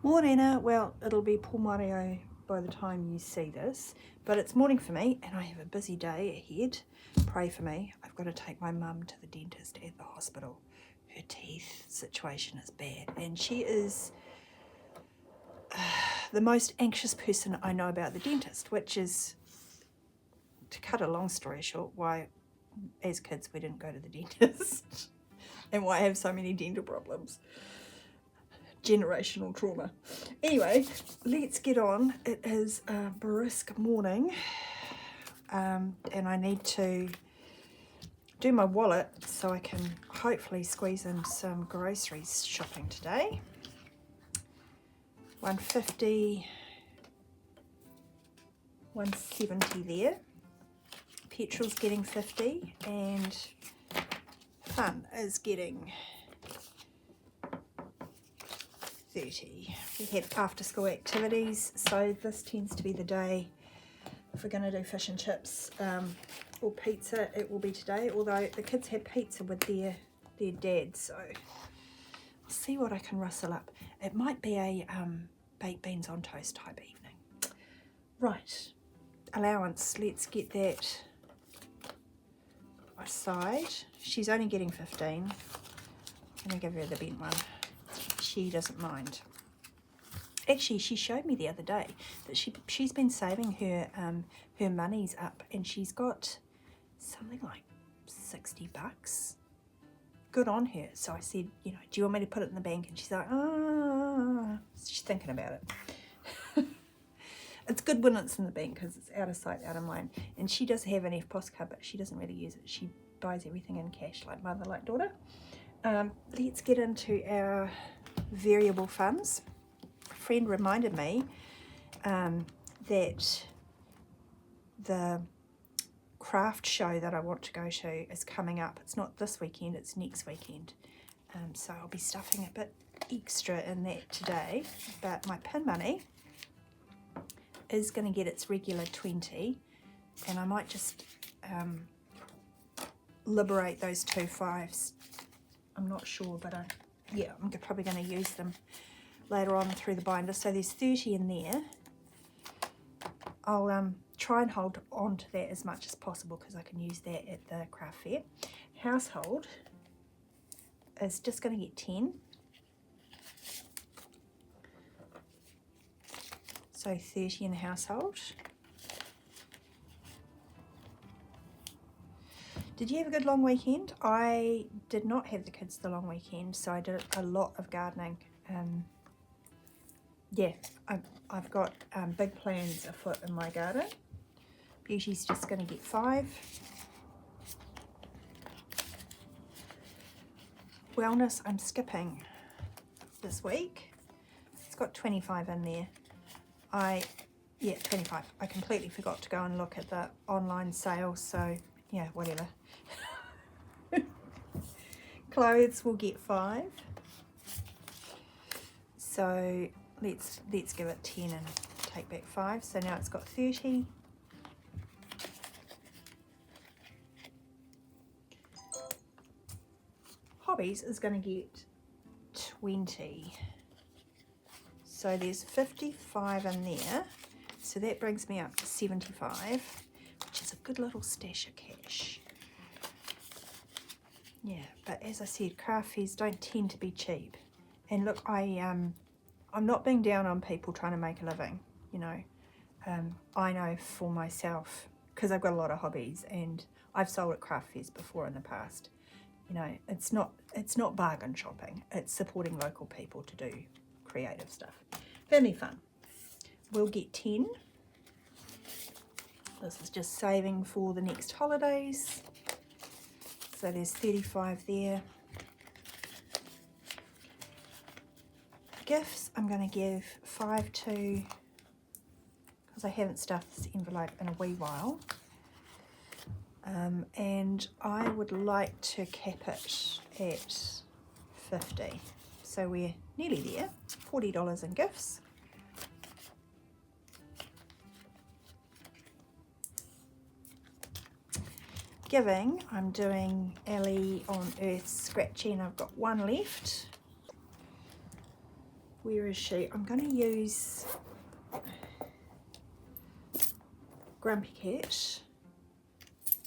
Morena, well, it'll be Pōmario by the time you see this, but it's morning for me and I have a busy day ahead. Pray for me. I've got to take my mum to the dentist at the hospital. Her teeth situation is bad and she is the most anxious person I know about the dentist, which is, to cut a long story short, why as kids we didn't go to the dentist and why I have so many dental problems. Generational trauma. Anyway, let's get on. It is a brisk morning and I need to do my wallet so I can hopefully squeeze in some groceries shopping today. 150, 170 there. Petrol's getting 50 and fun is getting 30. We have after school activities, so this tends to be the day. If we're going to do fish and chips or pizza, it will be today, although the kids have pizza with their dad, so I'll see what I can rustle up. It might be a baked beans on toast type evening. Right, allowance, let's get that aside. She's only getting 15. I'm going to give her the bent one. She doesn't mind. Actually, she showed me the other day that she's been saving her monies up and she's got something like 60 bucks. Good on her. So I said, you know, do you want me to put it in the bank? And she's like, she's thinking about it. It's good when it's in the bank because it's out of sight, out of mind. And she does have an EFTPOS card, but she doesn't really use it. She buys everything in cash, like mother, like daughter. Let's get into our variable funds. A friend reminded me that the craft show that I want to go to is coming up. It's not this weekend, it's next weekend. So I'll be stuffing a bit extra in that today. But my pin money is going to get its regular 20, and I might just liberate those 2 5s. I'm not sure, but yeah, I'm probably going to use them later on through the binder. So there's 30 in there. I'll try and hold on to that as much as possible because I can use that at the craft fair. Household is just going to get 10. So 30 in the household. Did you have a good long weekend? I did not have the kids the long weekend, so I did a lot of gardening. Yeah, I've got big plans afoot in my garden. Beauty's just going to get 5. Wellness, I'm skipping this week. It's got 25 in there. Yeah, 25. I completely forgot to go and look at the online sale, so yeah, whatever. Clothes will get 5. So let's give it 10 and take back 5. So now it's got 30. Hobbies is going to get 20. So there's 55 in there. So that brings me up to 75, which is a good little stash of cash. Yeah, but as I said, craft fairs don't tend to be cheap. And look, I'm not being down on people trying to make a living, you know. I know for myself, because I've got a lot of hobbies and I've sold at craft fairs before in the past. You know, it's not bargain shopping. It's supporting local people to do creative stuff. Family fun. We'll get 10. This is just saving for the next holidays. So there's 35 there. Gifts, I'm going to give 5 to, because I haven't stuffed this envelope in a wee while. And I would like to cap it at 50. So we're nearly there, $40 in gifts. Giving, I'm doing Ellie on Earth Scratchy and I've got 1 left. Where is she? I'm going to use Grumpy Cat.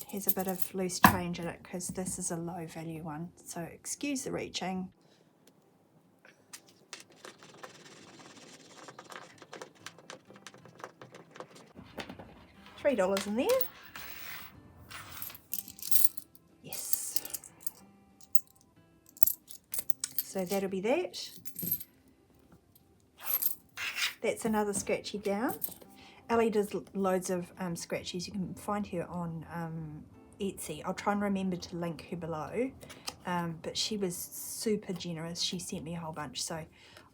It has a bit of loose change in it because this is a low value one. So excuse the reaching. $3 in there. Yes. So that'll be that. That's another scratchy down. Ellie does loads of scratchies. You can find her on Etsy. I'll try and remember to link her below. But she was super generous. She sent me a whole bunch. So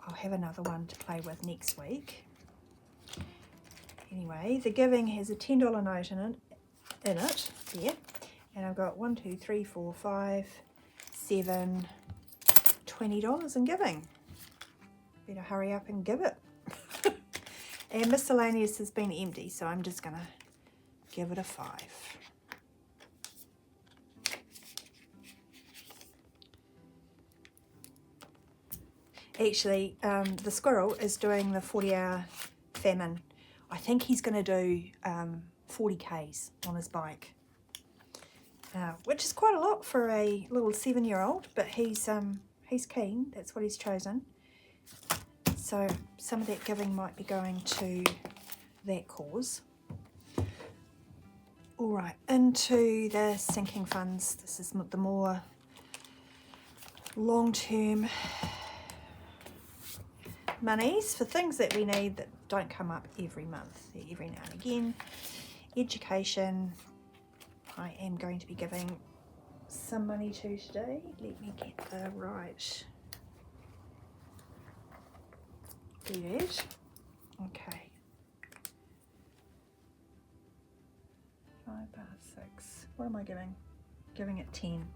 I'll have another one to play with next week. Anyway, the giving has a $10 note in it, there, and I've got 1, 2, 3, 4, 5, 7, $20 in giving. Better hurry up and give it. And miscellaneous has been empty, so I'm just gonna give it a 5. Actually, the squirrel is doing the 40-hour famine. I think he's going to do 40 Ks on his bike, which is quite a lot for a little 7-year-old, but he's keen. That's what he's chosen. So some of that giving might be going to that cause. All right, into the sinking funds. This is the more long-term monies for things that we need that don't come up every month, every now and again. Education, I am going to be giving some money to today. Let me get the right. Do that. Okay. 5 bar 6. What am I giving? Giving it 10.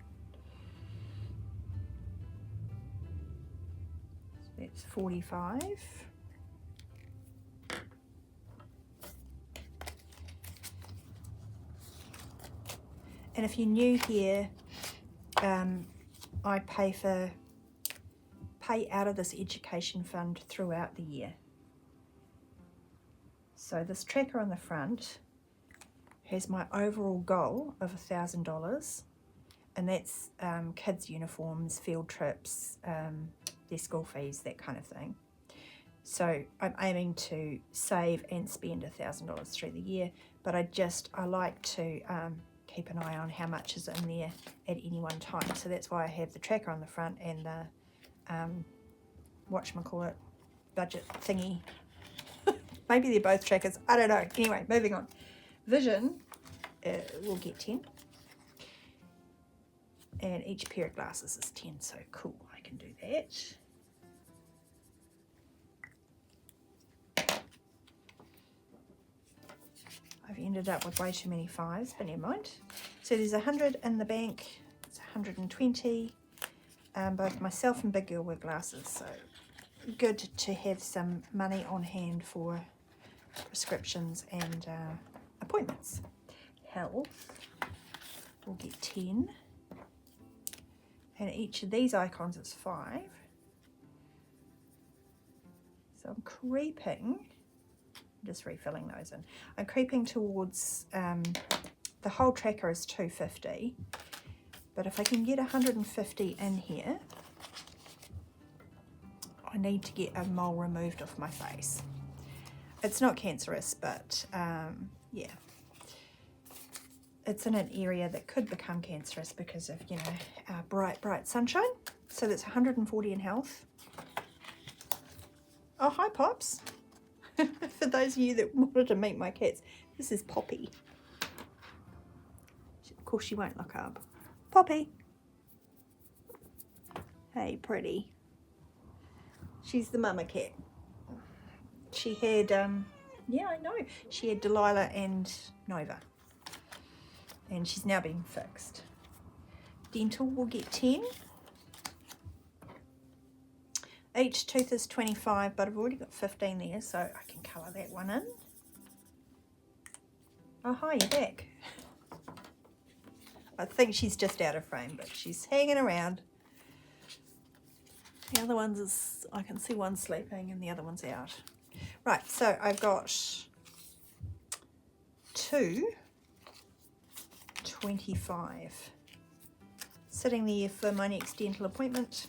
So that's 45. And if you're new here, I pay out of this education fund throughout the year. So this tracker on the front has my overall goal of $1,000, and that's kids' uniforms, field trips, their school fees, that kind of thing. So I'm aiming to save and spend $1,000 through the year, but I like to keep an eye on how much is in there at any one time. So that's why I have the tracker on the front and the whatchamacallit budget thingy. Maybe they're both trackers, I don't know. Anyway, moving on. Vision will get 10, and each pair of glasses is 10, so cool, I can do that. I've ended up with way too many 5s, but never mind. So there's 100 in the bank, it's 120. Both myself and Big Girl wear glasses, so good to have some money on hand for prescriptions and appointments. Health will get 10, and each of these icons is 5. So I'm creeping, just refilling those in. I'm creeping towards, the whole tracker is 250, but if I can get 150 in here, I need to get a mole removed off my face. It's not cancerous, but yeah, it's in an area that could become cancerous because of, you know, bright sunshine. So that's 140 in health. Oh, hi Pops. For those of you that wanted to meet my cats, this is Poppy. Of course she won't look up. Poppy. Hey, pretty. She's the mama cat. She had, yeah, I know. She had Delilah and Nova. And she's now being fixed. Dental will get 10. Each tooth is 25, but I've already got 15 there, so I can colour that one in. Oh, hi, you're back. I think she's just out of frame, but she's hanging around. The other ones is, I can see one sleeping and the other one's out. Right, so I've got 2.25 sitting there for my next dental appointment.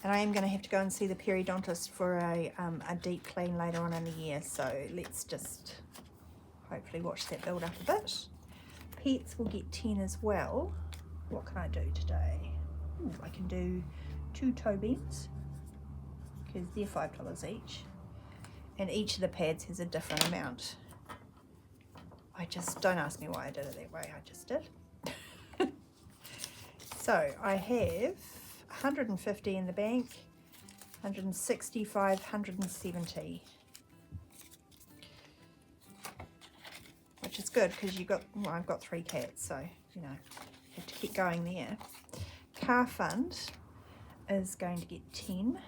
And I am going to have to go and see the periodontist for a deep clean later on in the year. So let's just hopefully watch that build up a bit. Pets will get 10 as well. What can I do today? Ooh, I can do 2 toe bends because they're $5 each. And each of the pads has a different amount. I just, don't ask me why I did it that way, I just did. So I have 150 in the bank, 165, 170. Which is good because you got, well, I've got 3 cats, so you know, have to keep going there. Car fund is going to get 10.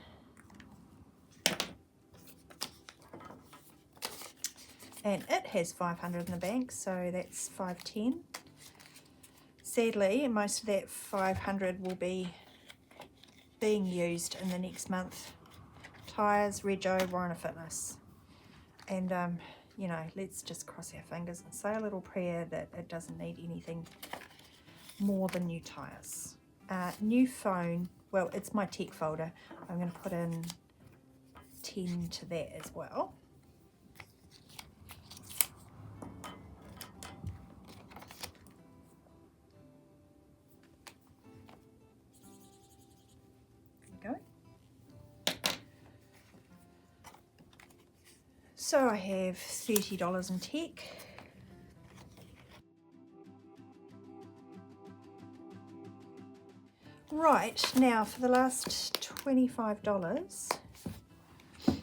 And it has 500 in the bank, so that's 510. Sadly, most of that 500 will be being used in the next month. Tyres, Rego, Warren Fitness. And, you know, let's just cross our fingers and say a little prayer that it doesn't need anything more than new tyres. New phone, well, it's my tech folder. I'm going to put in 10 to that as well. So I have $30 in tech. Right, now for the last $25, I'm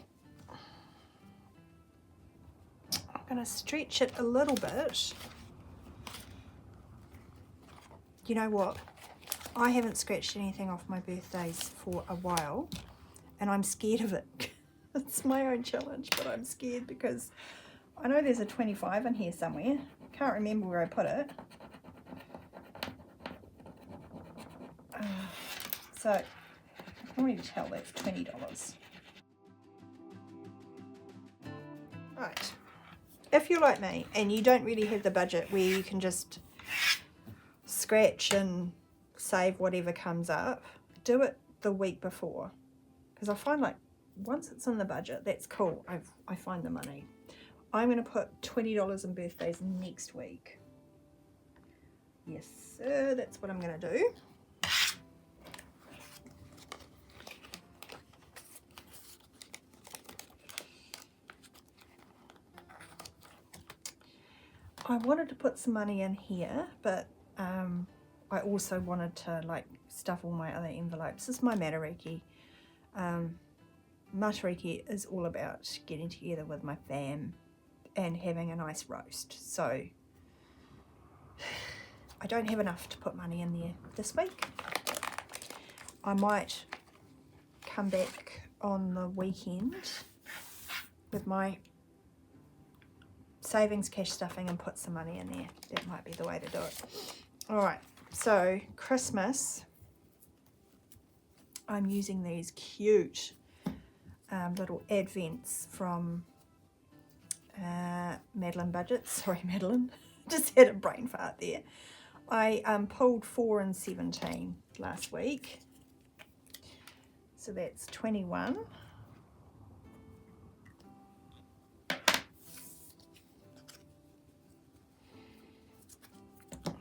going to stretch it a little bit. You know what? I haven't scratched anything off my birthdays for a while, and I'm scared of it. It's my own challenge, but I'm scared because I know there's a 25 in here somewhere. Can't remember where I put it. So I can already tell that's $20. Right. If you're like me and you don't really have the budget where you can just scratch and save whatever comes up, do it the week before. Because I find like once it's in the budget, that's cool. I find the money. I'm going to put $20 in birthdays next week. Yes, sir, that's what I'm going to do. I wanted to put some money in here, but I also wanted to like stuff all my other envelopes. This is my Matariki. Matariki is all about getting together with my fam and having a nice roast. So I don't have enough to put money in there this week. I might come back on the weekend with my savings cash stuffing and put some money in there. That might be the way to do it. All right, so Christmas, I'm using these cute little advents from Madeline Budgets. Sorry, Madeline, just had a brain fart there. I pulled 4 and 17 last week, so that's 21.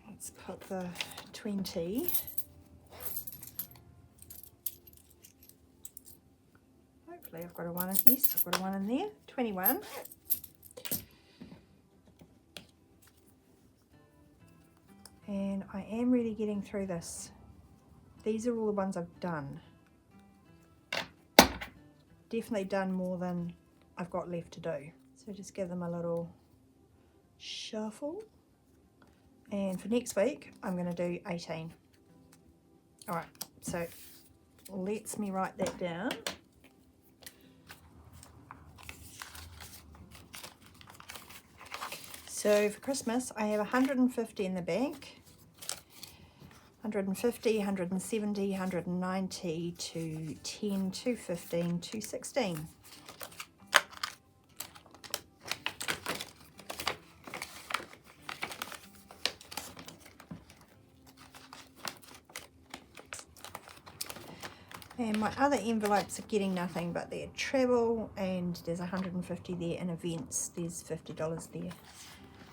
Let's put the 20. Hopefully I've got a 1 in, yes, I've got a 1 in there, 21. And I am really getting through this. These are all the ones I've done. Definitely done more than I've got left to do. So just give them a little shuffle. And for next week, I'm going to do 18. All right, so let's me write that down. So for Christmas, I have 150 in the bank. 150, 170, 190, 210, 215, 216. And my other envelopes are getting nothing but their travel, and there's 150 there in events. There's $50 there.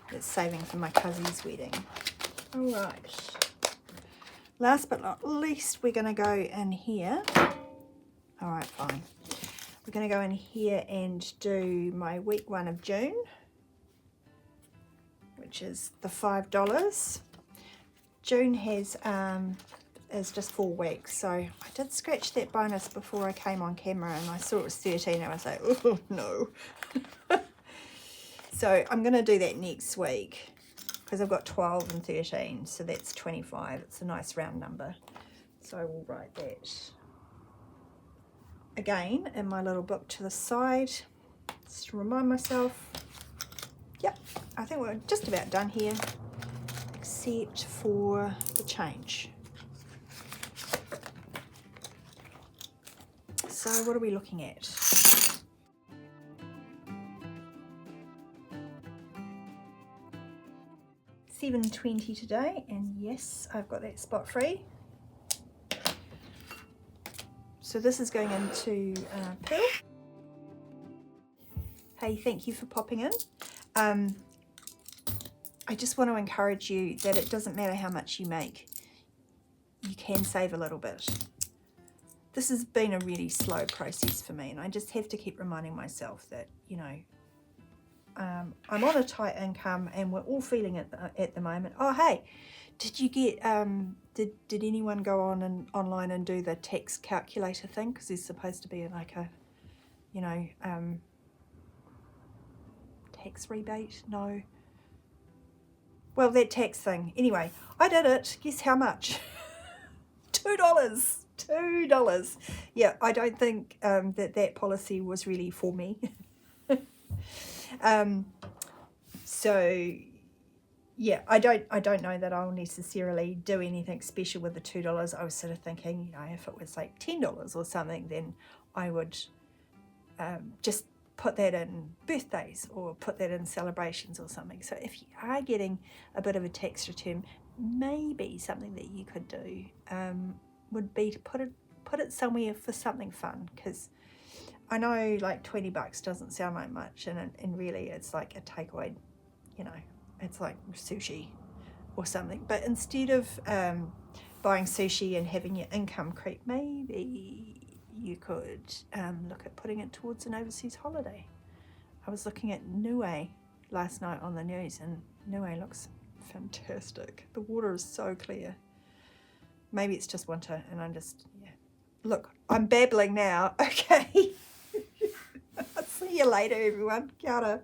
That's saving for my cousin's wedding. All right. Last but not least, we're going to go in here. All right, fine. We're going to go in here and do my week 1 of June, which is the $5. June has is just 4 weeks, so I did scratch that bonus before I came on camera, and I saw it was 13, and I was like, oh no. So I'm going to do that next week, because I've got 12 and 13, so that's 25. It's a nice round number, so I will write that again in my little book to the side, just to remind myself. Yep, I think we're just about done here, except for the change. So what are we looking at? $7.20 today, and yes, I've got that spot free. So this is going into Pearl. Hey, thank you for popping in. I just want to encourage you that it doesn't matter how much you make. You can save a little bit. This has been a really slow process for me, and I just have to keep reminding myself that, you know, I'm on a tight income, and we're all feeling it at the moment. Oh, hey, did you get, did anyone go on and online and do the tax calculator thing? Because there's supposed to be like a, you know, tax rebate? No. Well, that tax thing. Anyway, I did it. Guess how much? $2. $2. Yeah, I don't think that policy was really for me. So yeah, I don't know that I'll necessarily do anything special with the $2. I was sort of thinking, you know, if it was like $10 or something, then I would just put that in birthdays or put that in celebrations or something. So if you are getting a bit of a tax return, maybe something that you could do would be to put it somewhere for something fun, because I know like $20 doesn't sound like much, and really it's like a takeaway, you know, it's like sushi or something. But instead of buying sushi and having your income creep, maybe you could look at putting it towards an overseas holiday. I was looking at Niue last night on the news, and Niue looks fantastic. The water is so clear. Maybe it's just winter and I'm just, yeah. Look, I'm babbling now. Okay. See you later, everyone. Kia ora.